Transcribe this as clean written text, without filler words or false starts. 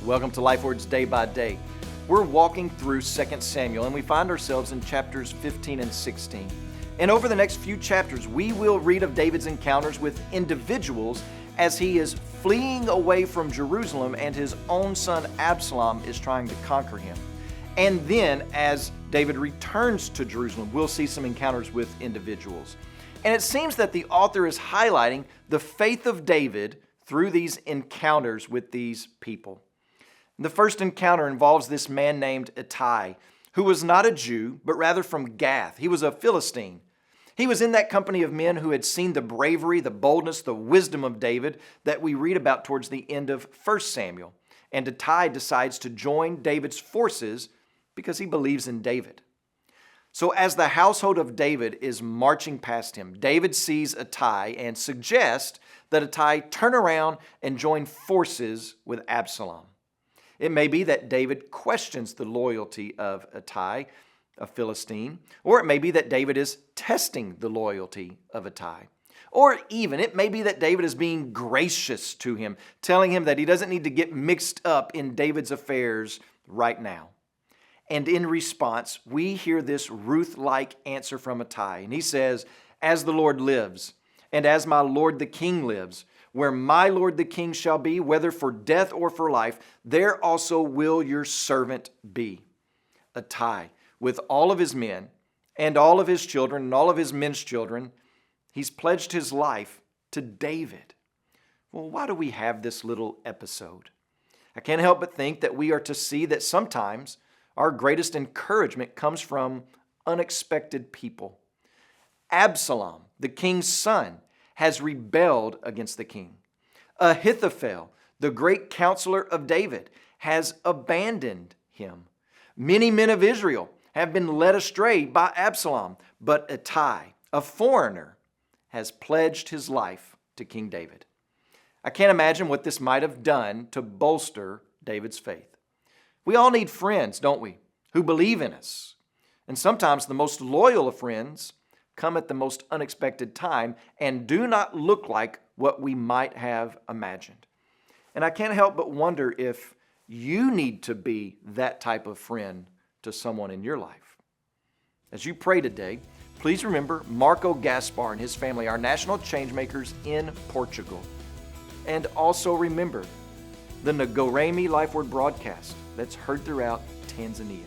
Welcome to Life Words Day by Day. We're walking through 2 Samuel and we find ourselves in chapters 15 and 16. And over the next few chapters, we will read of David's encounters with individuals as he is fleeing away from Jerusalem and his own son Absalom is trying to conquer him. And then as David returns to Jerusalem, we'll see some encounters with individuals. And it seems that the author is highlighting the faith of David through these encounters with these people. The first encounter involves this man named Ittai, who was not a Jew, but rather from Gath. He was a Philistine. He was in that company of men who had seen the bravery, the boldness, the wisdom of David that we read about towards the end of 1 Samuel. And Ittai decides to join David's forces because he believes in David. So as the household of David is marching past him, David sees Ittai and suggests that Ittai turn around and join forces with Absalom. It may be that David questions the loyalty of Ittai, a Philistine, or it may be that David is testing the loyalty of Ittai. Or even it may be that David is being gracious to him, telling him that he doesn't need to get mixed up in David's affairs right now. And in response, we hear this Ruth-like answer from Ittai. And he says, "As the Lord lives, and as my Lord the King lives, where my Lord the King shall be, whether for death or for life, there also will your servant be." Ittai, with all of his men and all of his children and all of his men's children, he's pledged his life to David. Well, why do we have this little episode? I can't help but think that we are to see that sometimes our greatest encouragement comes from unexpected people. Absalom, the king's son, has rebelled against the king. Ahithophel, the great counselor of David, has abandoned him. Many men of Israel have been led astray by Absalom, but Ittai, a foreigner, has pledged his life to King David. I can't imagine what this might have done to bolster David's faith. We all need friends, don't we, who believe in us. And sometimes the most loyal of friends come at the most unexpected time and do not look like what we might have imagined. And I can't help but wonder if you need to be that type of friend to someone in your life. As you pray today, please remember Marco Gaspar and his family are national changemakers in Portugal. And also remember the Ngoremi Life Word broadcast that's heard throughout Tanzania.